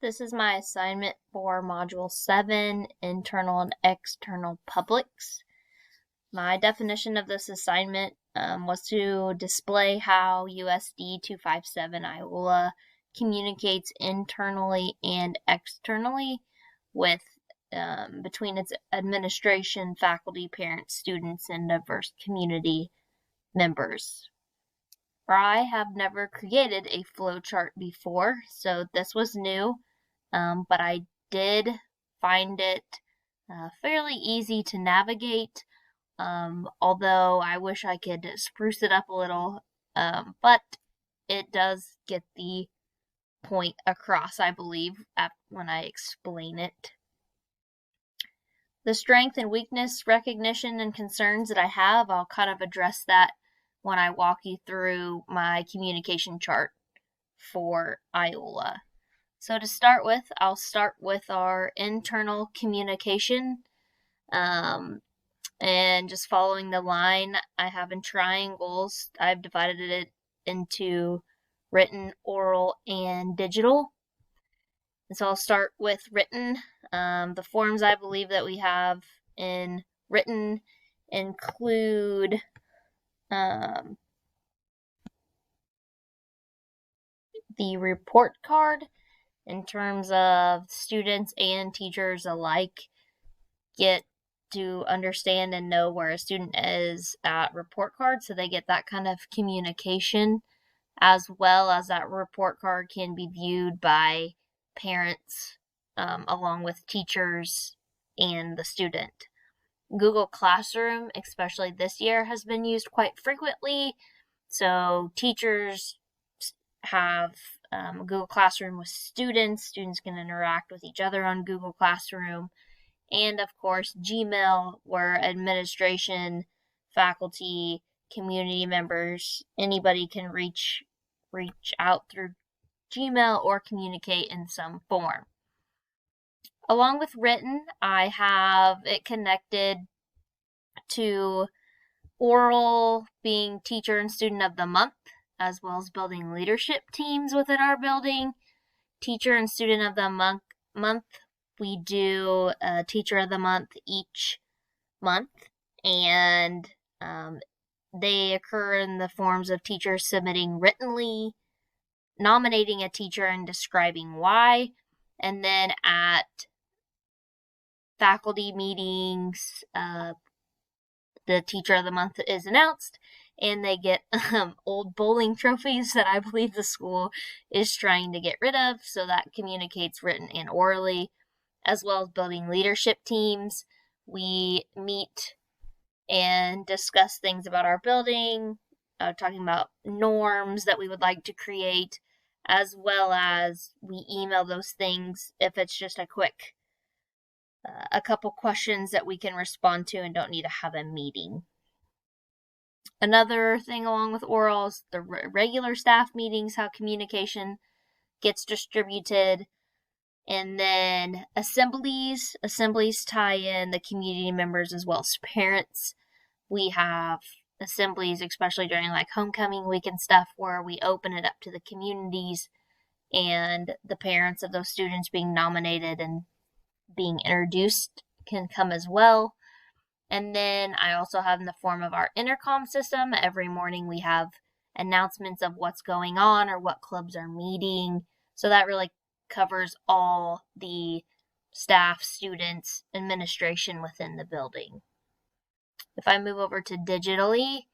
This is my assignment for Module 7, Internal and External Publics. My definition of this assignment was to display how USD 257 Iola communicates internally and externally with between its administration, faculty, parents, students, and diverse community members. I have never created a flowchart before, so this was new, but I did find it fairly easy to navigate, although I wish I could spruce it up a little, but it does get the point across, I believe, when I explain it. The strength and weakness recognition and concerns that I have, I'll kind of address that when I walk you through my communication chart for Iola. So to start with, I'll start with our internal communication, and just following the line I have in triangles. I've divided it into written, oral, and digital. And so I'll start with written. The forms I believe that we have in written include the report card, in terms of students and teachers alike get to understand and know where a student is at report card, so they get that kind of communication, as well as that report card can be viewed by parents along with teachers and the student. Google Classroom, especially this year, has been used quite frequently, so teachers have Google Classroom with students. Students can interact with each other on Google Classroom. And of course, Gmail, where administration, faculty, community members, anybody can reach out through Gmail or communicate in some form. Along with written, I have it connected to oral, being teacher and student of the month, as well as building leadership teams within our building. Teacher and student of the month, we do a teacher of the month each month, and they occur in the forms of teachers submitting writtenly, nominating a teacher and describing why, and then at faculty meetings, the teacher of the month is announced, and they get old bowling trophies that I believe the school is trying to get rid of, so that communicates written and orally, as well as building leadership teams. We meet and discuss things about our building, talking about norms that we would like to create, as well as we email those things if it's just a couple questions that we can respond to and don't need to have a meeting. Another thing along with oral is the regular staff meetings, how communication gets distributed. And then assemblies tie in the community members as well as parents. We have assemblies, especially during like homecoming week and stuff, where we open it up to the communities and the parents of those students being nominated and being introduced can come as well. And then I also have in the form of our intercom system. Every morning we have announcements of what's going on or what clubs are meeting. So that really covers all the staff, students, administration within the building. If I move over to digitally,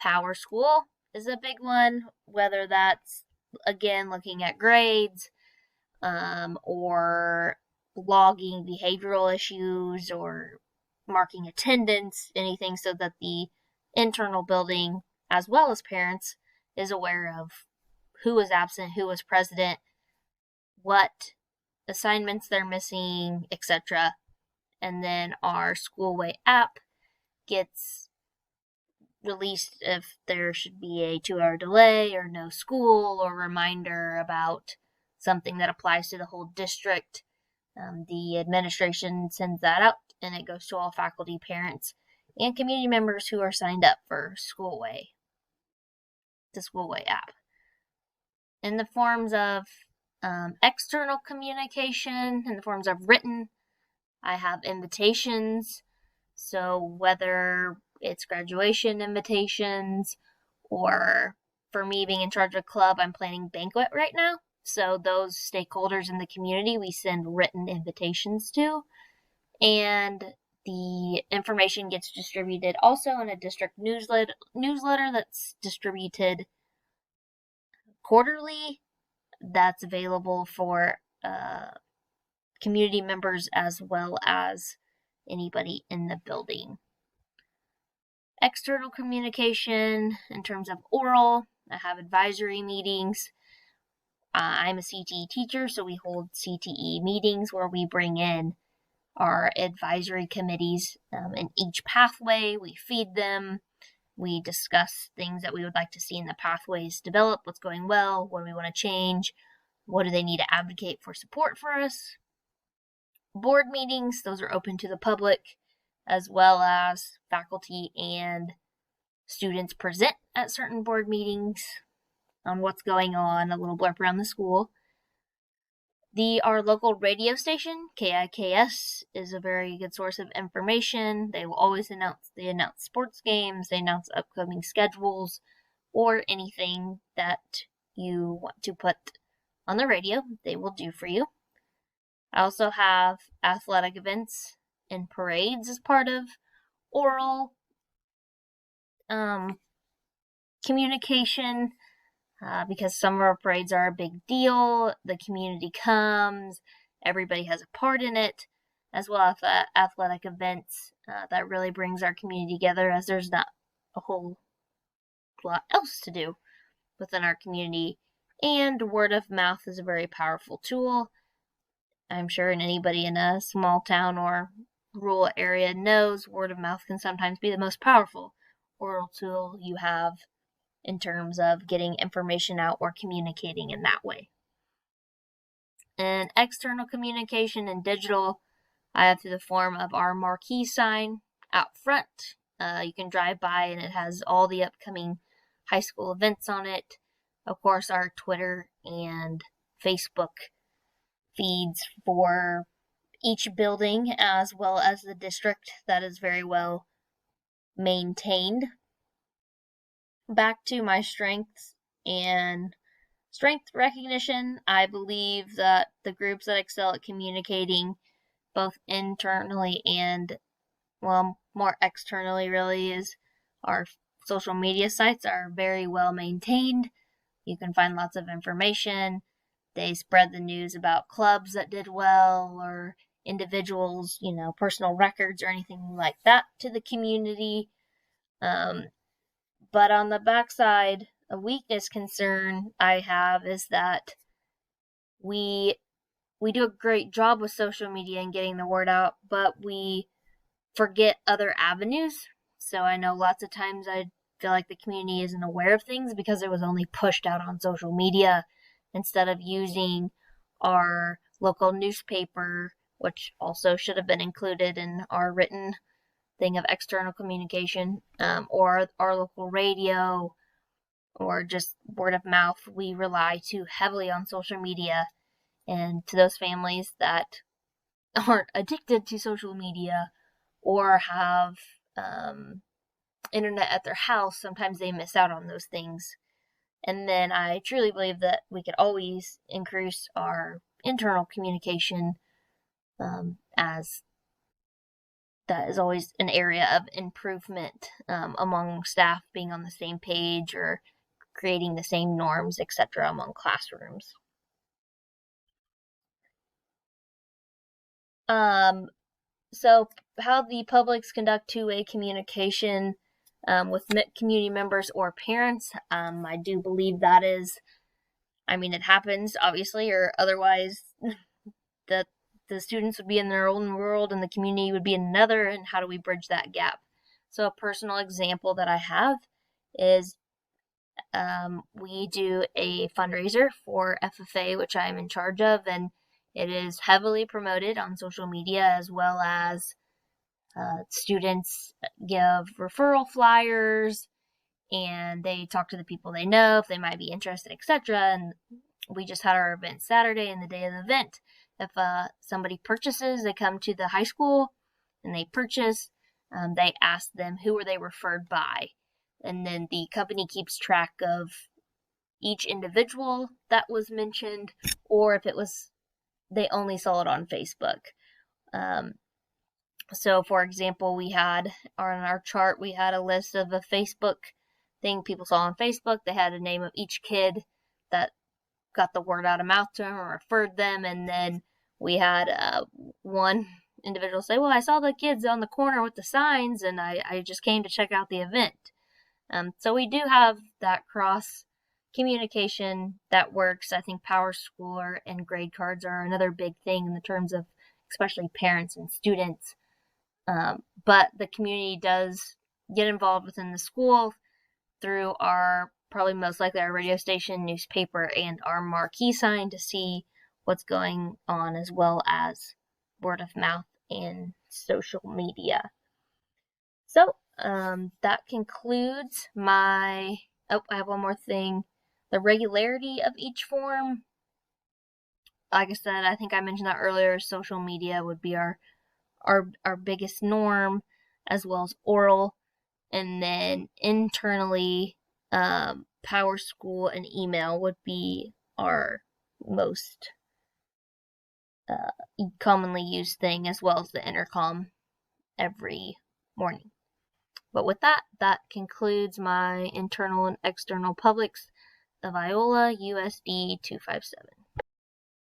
Power School is a big one, whether that's, again, looking at grades, or logging behavioral issues, or marking attendance, anything, so that the internal building, as well as parents, is aware of who was absent, who was present, what assignments they're missing, etc. And then our Schoolway app gets released if there should be a 2-hour delay or no school, or reminder about something that applies to the whole district. The administration sends that out, and it goes to all faculty, parents, and community members who are signed up for the Schoolway app. In the forms of External communication in the forms of written, I have invitations. So whether it's graduation invitations, or for me being in charge of a club, I'm planning banquet right now. So those stakeholders in the community, we send written invitations to. And the information gets distributed also in a district newsletter that's distributed quarterly. That's available for community members as well as anybody in the building. External communication in terms of oral, I have advisory meetings. I'm a CTE teacher, so we hold CTE meetings where we bring in our advisory committees in each pathway. We feed them. We discuss things that we would like to see in the pathways develop, what's going well, what do we want to change, what do they need to advocate for support for us. Board meetings, those are open to the public, as well as faculty and students present at certain board meetings on what's going on, a little blurb around the school. Our local radio station, KIKS, is a very good source of information. They will always announce sports games, they announce upcoming schedules, or anything that you want to put on the radio, they will do for you. I also have athletic events and parades as part of oral communication. Because summer parades are a big deal, the community comes, everybody has a part in it, as well as athletic events that really brings our community together, as there's not a whole lot else to do within our community. And word of mouth is a very powerful tool. I'm sure anybody in a small town or rural area knows word of mouth can sometimes be the most powerful oral tool you have in terms of getting information out or communicating in that way. And external communication and digital, I have through the form of our marquee sign out front. You can drive by and it has all the upcoming high school events on it. Of course, our Twitter and Facebook feeds for each building as well as the district, that is very well maintained. Back to my strengths and strength recognition, I believe that the groups that excel at communicating both internally and, well, more externally really, is our social media sites are very well maintained. You can find lots of information. They spread the news about clubs that did well or individuals, personal records or anything like that to the community. But on the backside, a weakness concern I have is that we do a great job with social media and getting the word out, but we forget other avenues. So I know lots of times I feel like the community isn't aware of things because it was only pushed out on social media instead of using our local newspaper, which also should have been included in our written thing of external communication, or our local radio, or just word of mouth. We rely too heavily on social media, and to those families that aren't addicted to social media or have internet at their house, sometimes they miss out on those things. And then I truly believe that we could always increase our internal communication, as that is always an area of improvement among staff being on the same page or creating the same norms, etc., among classrooms. So how the publics conduct two-way communication with community members or parents, I do believe that is, it happens, obviously, or otherwise that the students would be in their own world and the community would be in another, and how do we bridge that gap? So a personal example that I have is we do a fundraiser for FFA, which I'm in charge of, and it is heavily promoted on social media, as well as students give referral flyers and they talk to the people they know if they might be interested, etc. And we just had our event Saturday, and the day of the event, if somebody purchases, they come to the high school and they purchase, they ask them who were they referred by. And then the company keeps track of each individual that was mentioned, or if it was, they only saw it on Facebook. So for example, we had on our chart, we had a list of a Facebook thing people saw on Facebook. They had a name of each kid that got the word out of mouth to them or referred them. And then we had one individual say, well, I saw the kids on the corner with the signs and I just came to check out the event. So we do have that cross communication that works. I think Power Score and grade cards are another big thing in the terms of especially parents and students. But the community does get involved within the school through our, probably most likely our radio station, newspaper, and our marquee sign to see what's going on, as well as word of mouth and social media. So that concludes my, I have one more thing. The regularity of each form. Like I said, I think I mentioned that earlier, social media would be our biggest norm, as well as oral. And then internally, Power School and email would be our most commonly used thing, as well as the intercom every morning. But with that, that concludes my internal and external publics of Iola USD 257.